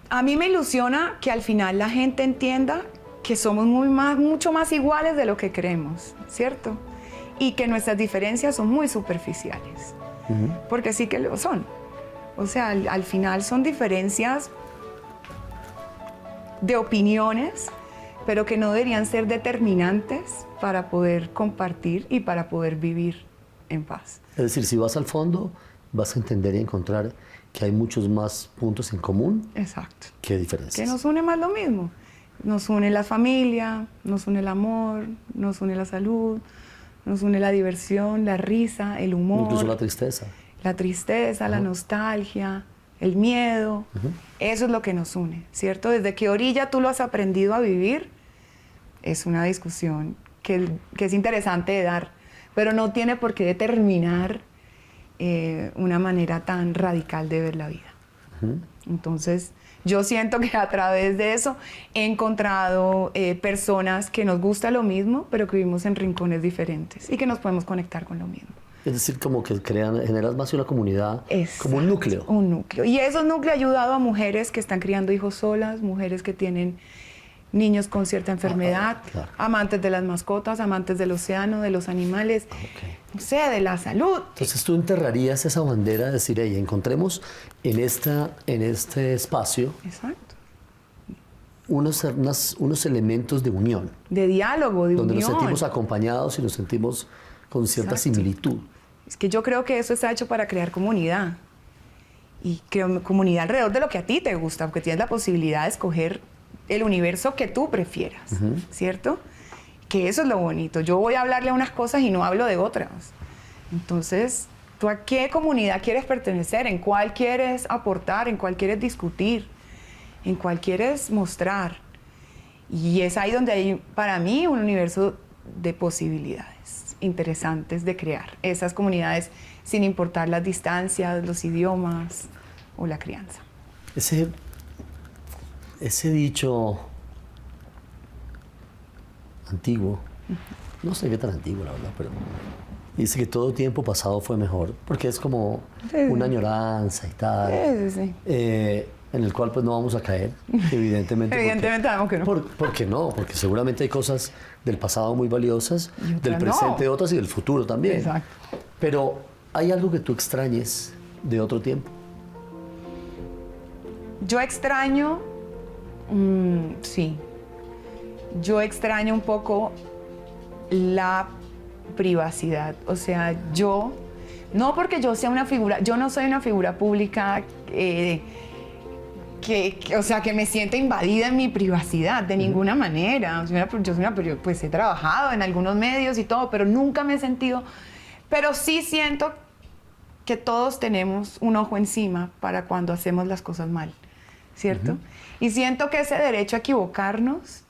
A: A mí me ilusiona que al final la gente entienda que somos mucho más iguales de lo que creemos, ¿cierto? Y que nuestras diferencias son muy superficiales, porque sí que lo son. O sea, al final son diferencias de opiniones, pero que no deberían ser determinantes para poder compartir y para poder vivir en paz.
B: Es decir, si vas al fondo, vas a entender y encontrar que hay muchos más puntos en común.
A: Exacto.
B: Que diferencias.
A: Que nos une más lo mismo. Nos une la familia, nos une el amor, nos une la salud, nos une la diversión, la risa, el humor.
B: Incluso la tristeza.
A: La tristeza, la nostalgia, el miedo. Eso es lo que nos une, ¿cierto? Desde qué orilla tú lo has aprendido a vivir, es una discusión que es interesante de dar, pero no tiene por qué determinar una manera tan radical de ver la vida. Entonces, yo siento que a través de eso he encontrado personas que nos gusta lo mismo, pero que vivimos en rincones diferentes y que nos podemos conectar con lo mismo.
B: Es decir, como que generas más una comunidad,
A: Exacto,
B: como un núcleo.
A: Un núcleo. Y esos núcleos han ayudado a mujeres que están criando hijos solas, mujeres que tienen niños con cierta enfermedad,
B: claro.
A: Amantes de las mascotas, amantes del océano, de los animales, no sé, de la salud.
B: Entonces tú enterrarías esa bandera de decir, hey, encontremos en este espacio
A: Exacto.
B: unos elementos de unión.
A: De diálogo, de
B: donde
A: unión.
B: nos sentimos acompañados y nos sentimos con cierta
A: Exacto.
B: similitud.
A: Es que yo creo que eso está hecho para crear comunidad. Y comunidad alrededor de lo que a ti te gusta, porque tienes la posibilidad de escoger el universo que tú prefieras, ¿cierto? Que eso es lo bonito. Yo voy a hablarle a unas cosas y no hablo de otras. Entonces, ¿tú a qué comunidad quieres pertenecer? ¿En cuál quieres aportar? ¿En cuál quieres discutir? ¿En cuál quieres mostrar? Y es ahí donde hay, para mí, un universo de posibilidades interesantes de crear esas comunidades sin importar las distancias, los idiomas o la crianza.
B: Ese dicho antiguo, no sé qué tan antiguo la verdad, pero dice que todo tiempo pasado fue mejor, porque es como una añoranza y tal,
A: Sí.
B: en el cual pues no vamos a caer, evidentemente.
A: Evidentemente sabemos que no.
B: ¿Por qué no? Porque seguramente hay cosas del pasado muy valiosas, del presente
A: no.
B: otras y del futuro también.
A: Exacto.
B: Pero ¿hay algo que tú extrañes de otro tiempo?
A: Yo extraño, sí, yo extraño un poco la privacidad. O sea, no porque yo sea una figura, yo no soy una figura pública o sea, que me sienta invadida en mi privacidad, de ninguna manera. Pues he trabajado en algunos medios y todo, pero nunca me he sentido, pero sí siento que todos tenemos un ojo encima para cuando hacemos las cosas mal, ¿cierto? Y siento que ese derecho a equivocarnos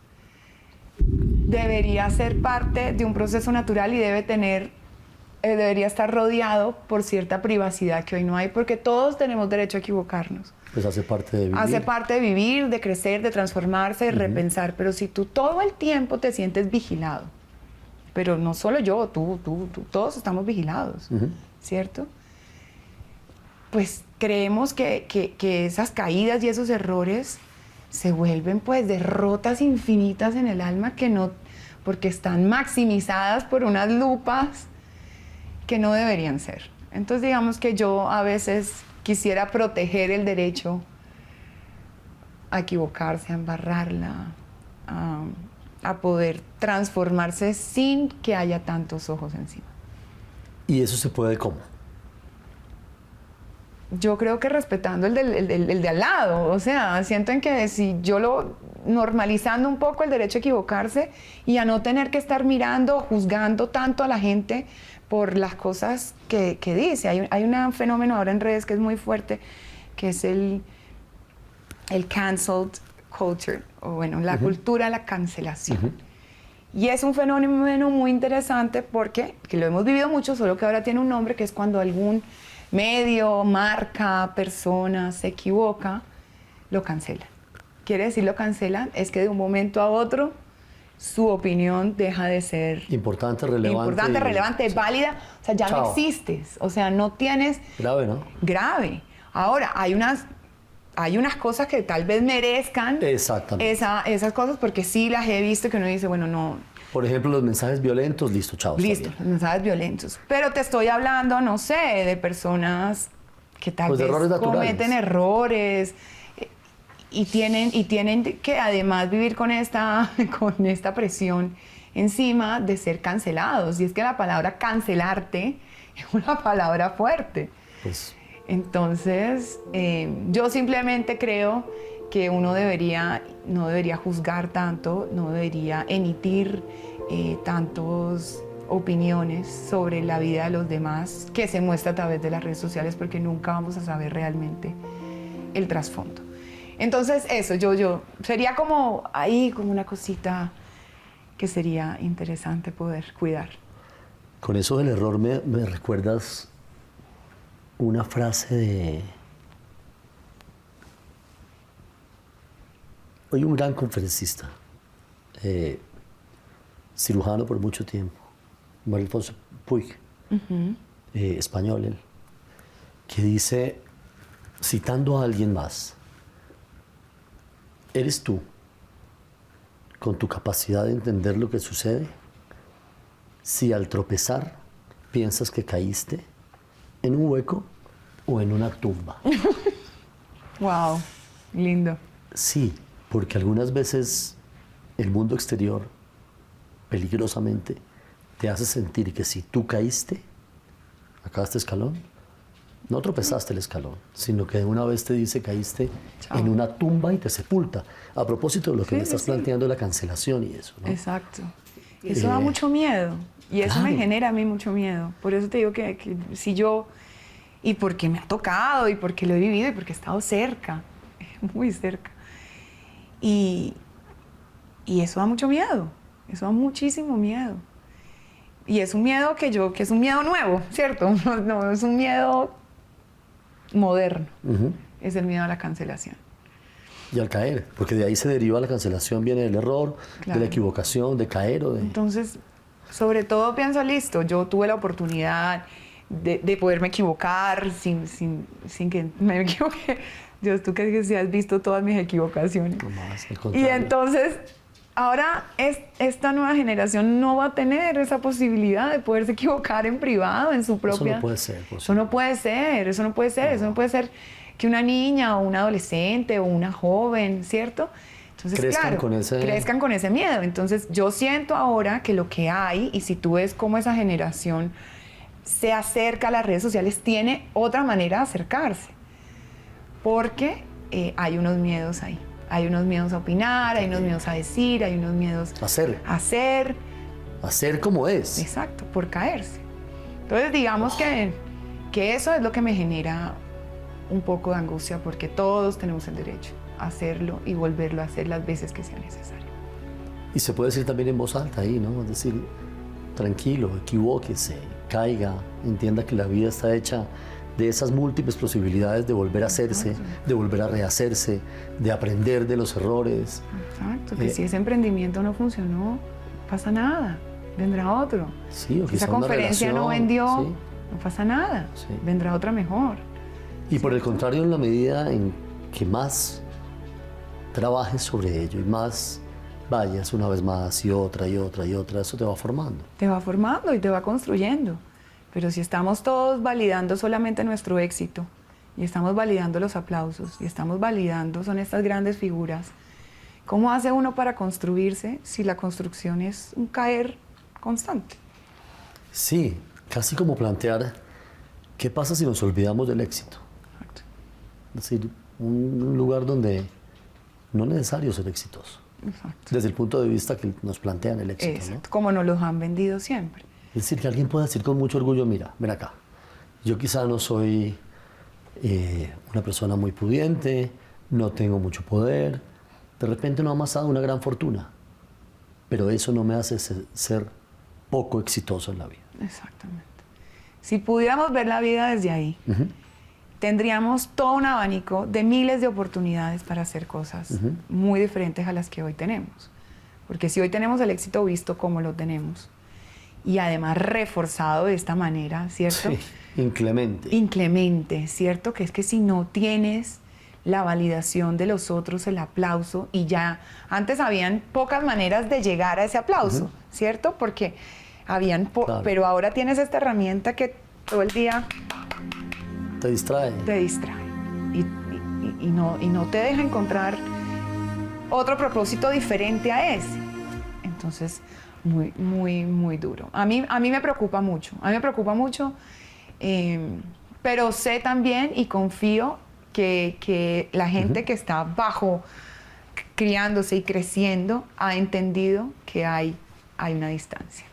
A: debería ser parte de un proceso natural y debería estar rodeado por cierta privacidad que hoy no hay, porque todos tenemos derecho a equivocarnos.
B: Pues hace parte de vivir.
A: Hace parte de vivir, de crecer, de transformarse, de repensar, pero si tú todo el tiempo te sientes vigilado, pero no solo yo, tú, todos estamos vigilados, ¿cierto? Pues creemos que esas caídas y esos errores se vuelven pues derrotas infinitas en el alma porque están maximizadas por unas lupas que no deberían ser. Entonces digamos que yo a veces quisiera proteger el derecho a equivocarse, a embarrarla, a poder transformarse sin que haya tantos ojos encima.
B: ¿Y eso se puede cómo?
A: Yo creo que respetando el de al lado, o sea, siento en que si yo normalizando un poco el derecho a equivocarse y a no tener que estar mirando, juzgando tanto a la gente por las cosas que dice. Hay un fenómeno ahora en redes que es muy fuerte, que es el cancelled culture, o bueno, la cultura de la cancelación. Y es un fenómeno muy interesante porque, que lo hemos vivido mucho, solo que ahora tiene un nombre, que es cuando algún medio, marca, persona se equivoca, lo cancelan. Quiere decir lo cancelan, es que de un momento a otro su opinión deja de ser
B: importante, relevante,
A: válida, o sea, ya no existes, o sea, no tienes...
B: Grave, ¿no?
A: Grave. Ahora, hay hay unas cosas que tal vez merezcan
B: Exactamente.
A: esas cosas, porque sí las he visto que uno dice, bueno, no.
B: Por ejemplo, los mensajes violentos, listo, chao. está
A: Listo,
B: bien.
A: los mensajes violentos. Pero te estoy hablando, no sé, de personas que tal
B: Pues de
A: vez
B: errores naturales.
A: cometen errores y tienen que además vivir con esta presión encima de ser cancelados. Y es que la palabra cancelarte es una palabra fuerte.
B: Pues,
A: Entonces, yo simplemente creo que uno no debería juzgar tanto, no debería emitir tantas opiniones sobre la vida de los demás que se muestra a través de las redes sociales, porque nunca vamos a saber realmente el trasfondo. Entonces, eso, yo sería como ahí, como una cosita que sería interesante poder cuidar.
B: con eso del error me recuerdas una frase de... Hoy un gran conferencista, cirujano por mucho tiempo, Mario Alfonso Puig, español él, que dice, citando a alguien más, ¿eres tú, con tu capacidad de entender lo que sucede, si al tropezar piensas que caíste en un hueco o en una tumba?
A: Wow, lindo.
B: Sí, porque algunas veces el mundo exterior, peligrosamente, te hace sentir que si tú caíste, acá este escalón, no tropezaste el escalón, sino que de una vez te dice caíste
A: Chao.
B: en una tumba y te sepulta. A propósito de lo que
A: Sí,
B: me
A: sí,
B: estás
A: sí.
B: planteando, la cancelación y eso, ¿no?
A: Exacto. Eso da mucho miedo. Y eso me
B: claro.
A: genera a mí mucho miedo. Por eso te digo que si yo, y porque me ha tocado, y porque lo he vivido, y porque he estado cerca, muy cerca. Y eso da mucho miedo. Eso da muchísimo miedo. Y es un miedo que es un miedo nuevo, ¿cierto? No es un miedo moderno.
B: Ujú.
A: Es el miedo a la cancelación.
B: Y al caer, porque de ahí se deriva la cancelación, viene del error, de
A: Claro.
B: la equivocación, de caer o de...
A: Entonces, sobre todo pienso, listo, yo tuve la oportunidad de poderme equivocar sin que me equivoque. Dios, tú que si has visto todas mis equivocaciones.
B: No más, al
A: Y
B: contrario.
A: entonces, ahora esta nueva generación no va a tener esa posibilidad de poderse equivocar en privado, en su propia...
B: Eso no puede ser.
A: Eso no puede ser, eso no puede ser, eso no puede ser que una niña o un adolescente o una joven, ¿cierto? Entonces,
B: Crezcan
A: claro,
B: con ese-
A: crezcan con ese miedo. Entonces, yo siento ahora que lo que hay, y si tú ves cómo esa generación se acerca a las redes sociales, tiene otra manera de acercarse. Porque hay unos miedos ahí. Hay unos miedos a opinar, hay unos miedos a decir, hay unos miedos
B: Hacer.
A: a hacer.
B: Hacer como es.
A: Exacto, por caerse. Entonces, digamos que eso es lo que me genera un poco de angustia, porque todos tenemos el derecho a hacerlo y volverlo a hacer las veces que sea necesario.
B: Y se puede decir también en voz alta ahí, ¿no? Es decir, tranquilo, equivóquese, caiga, entienda que la vida está hecha de esas múltiples posibilidades de volver a hacerse, de volver a rehacerse, de aprender de los errores.
A: Exacto, que si ese emprendimiento no funcionó, no pasa nada, vendrá otro.
B: Sí, o
A: Si esa
B: quizá una
A: conferencia no
B: relación,
A: vendió,
B: sí.
A: no pasa nada,
B: Sí.
A: vendrá otra mejor.
B: Y por el contrario, en la medida en que más trabajes sobre ello y más vayas una vez más y otra y otra y otra, eso te va formando.
A: Te va formando y te va construyendo. Pero si estamos todos validando solamente nuestro éxito, y estamos validando los aplausos, y estamos validando, son estas grandes figuras, ¿cómo hace uno para construirse si la construcción es un caer constante?
B: Sí, casi como plantear, ¿qué pasa si nos olvidamos del éxito?
A: Exacto.
B: Es decir, un lugar donde no es necesario ser exitoso,
A: Exacto.
B: desde el punto de vista que nos plantean el éxito, ¿no?
A: Exacto, como nos los han vendido siempre.
B: Es decir, que alguien pueda decir con mucho orgullo, mira, ven acá, yo quizá no soy una persona muy pudiente, no tengo mucho poder, de repente no he amasado una gran fortuna, pero eso no me hace ser poco exitoso en la vida.
A: Exactamente. Si pudiéramos ver la vida desde ahí, tendríamos todo un abanico de miles de oportunidades para hacer cosas muy diferentes a las que hoy tenemos. Porque si hoy tenemos el éxito visto como lo tenemos, y además reforzado de esta manera, ¿cierto?
B: Sí, inclemente.
A: Inclemente, ¿cierto? Que es que si no tienes la validación de los otros, el aplauso, y ya antes habían pocas maneras de llegar a ese aplauso, ¿cierto? Porque habían,
B: Claro.
A: pero ahora tienes esta herramienta que todo el día
B: Te distrae.
A: te distrae y no te deja encontrar otro propósito diferente a ese. Entonces, muy, muy, muy duro. A mí me preocupa mucho, pero sé también y confío que la gente que está bajo, criándose y creciendo, ha entendido que hay una distancia.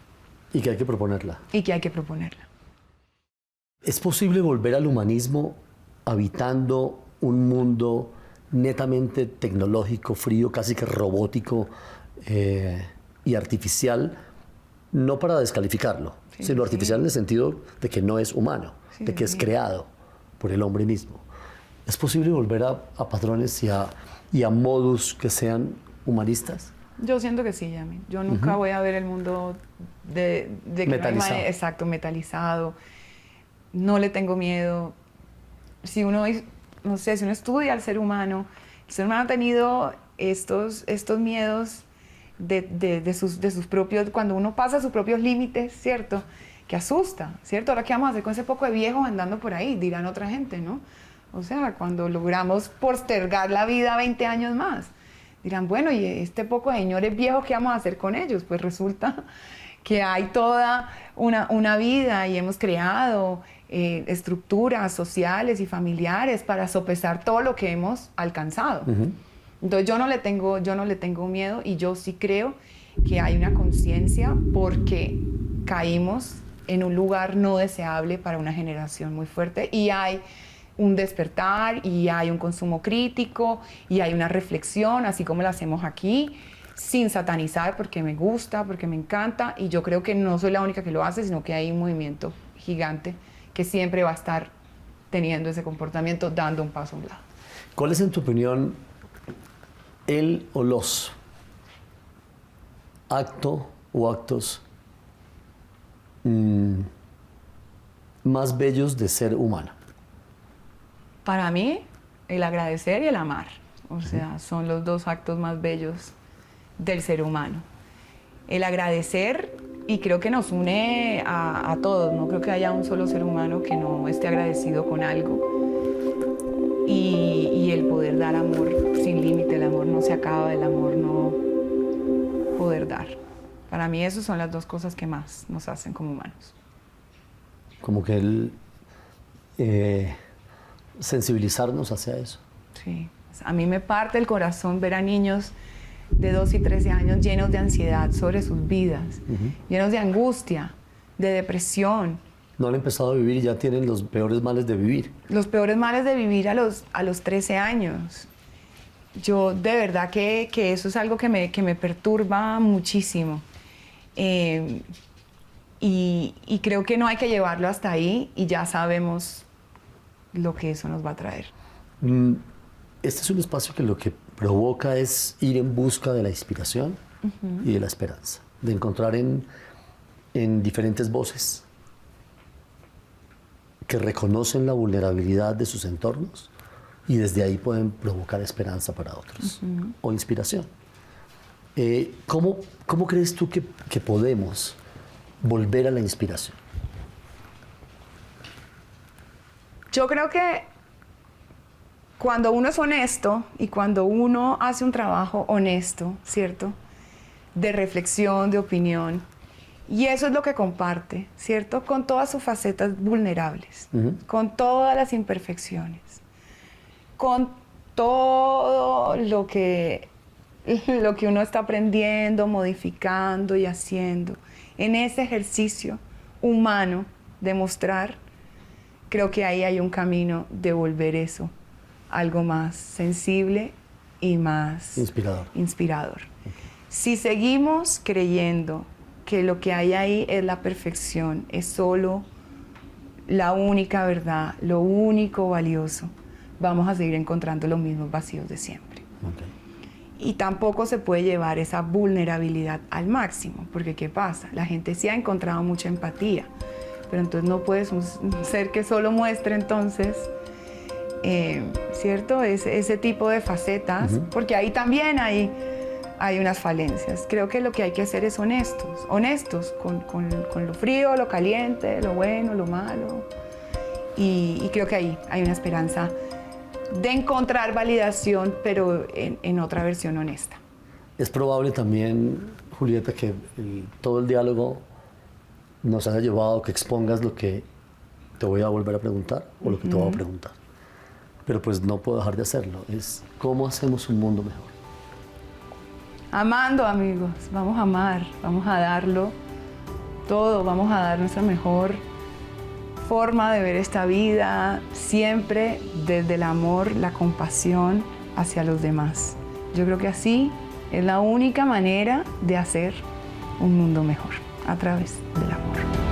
B: Y que hay que proponerla.
A: Y que hay que proponerla.
B: ¿Es posible volver al humanismo habitando un mundo netamente tecnológico, frío, casi que robótico y artificial? No para descalificarlo,
A: Sí,
B: sino
A: sí.
B: artificial en el sentido de que no es humano,
A: Sí,
B: de que es
A: sí.
B: creado por el hombre mismo. ¿Es posible volver a patrones y a modus que sean humanistas?
A: Yo siento que sí, Yami. Yo nunca voy a ver el mundo de que
B: Metalizado.
A: no hay exacto, metalizado. No le tengo miedo. Si uno estudia al ser humano, el ser humano ha tenido estos miedos de sus propios, cuando uno pasa sus propios límites, ¿cierto? Que asusta, ¿cierto? Ahora, ¿qué vamos a hacer con ese poco de viejos andando por ahí? Dirán otra gente, ¿no? O sea, cuando logramos postergar la vida 20 años más, dirán, bueno, ¿y este poco de señores viejos qué vamos a hacer con ellos? Pues resulta que hay toda una vida y hemos creado estructuras sociales y familiares para sopesar todo lo que hemos alcanzado. Entonces yo no le tengo miedo, y yo sí creo que hay una conciencia porque caímos en un lugar no deseable para una generación muy fuerte, y hay un despertar y hay un consumo crítico y hay una reflexión, así como la hacemos aquí, sin satanizar, porque me gusta, porque me encanta, y yo creo que no soy la única que lo hace, sino que hay un movimiento gigante que siempre va a estar teniendo ese comportamiento, dando un paso a un lado.
B: ¿Cuál es, en tu opinión, el o los acto o actos más bellos de ser humano?
A: Para mí, el agradecer y el amar, o sea, son los dos actos más bellos del ser humano. El agradecer, y creo que nos une a todos, no creo que haya un solo ser humano que no esté agradecido con algo, y el poder dar amor sin límite. El amor no se acaba, el amor no poder dar. Para mí esas son las dos cosas que más nos hacen como humanos.
B: Como que sensibilizarnos hacia eso.
A: Sí, a mí me parte el corazón ver a niños de 12 y 13 años llenos de ansiedad sobre sus vidas, llenos de angustia, de depresión.
B: No han empezado a vivir y ya tienen los peores males de vivir.
A: Los peores males de vivir a los 13 años. Yo de verdad que eso es algo que me perturba muchísimo. Y creo que no hay que llevarlo hasta ahí, y ya sabemos lo que eso nos va a traer.
B: Este es un espacio que lo que provoca es ir en busca de la inspiración y de la esperanza, de encontrar en diferentes voces que reconocen la vulnerabilidad de sus entornos y desde ahí pueden provocar esperanza para otros o inspiración. ¿Cómo crees tú que podemos volver a la inspiración?
A: Yo creo que cuando uno es honesto y cuando uno hace un trabajo honesto, ¿cierto? De reflexión, de opinión, y eso es lo que comparte, ¿cierto? Con todas sus facetas vulnerables, con todas las imperfecciones, con todo lo que uno está aprendiendo, modificando y haciendo. En ese ejercicio humano de mostrar, creo que ahí hay un camino de volver eso algo más sensible y más inspirador. Si seguimos creyendo que lo que hay ahí es la perfección, es solo la única verdad, lo único valioso, vamos a seguir encontrando los mismos vacíos de siempre. Y tampoco se puede llevar esa vulnerabilidad al máximo, porque ¿qué pasa? La gente sí ha encontrado mucha empatía, pero entonces no puedes un ser que solo muestre entonces ¿cierto? Ese tipo de facetas, porque ahí también hay unas falencias. Creo que lo que hay que hacer es honestos con lo frío, lo caliente, lo bueno, lo malo. Y creo que ahí hay una esperanza de encontrar validación, pero en otra versión honesta.
B: Es probable también, Julieta, que todo el diálogo nos haya llevado a que expongas lo que te voy a volver a preguntar o lo que te voy a preguntar. Pero pues no puedo dejar de hacerlo. Es cómo hacemos un mundo mejor.
A: Amando, amigos. Vamos a amar, vamos a darlo todo, vamos a dar nuestra mejor forma de ver esta vida, siempre desde el amor, la compasión hacia los demás. Yo creo que así es la única manera de hacer un mundo mejor, a través del amor.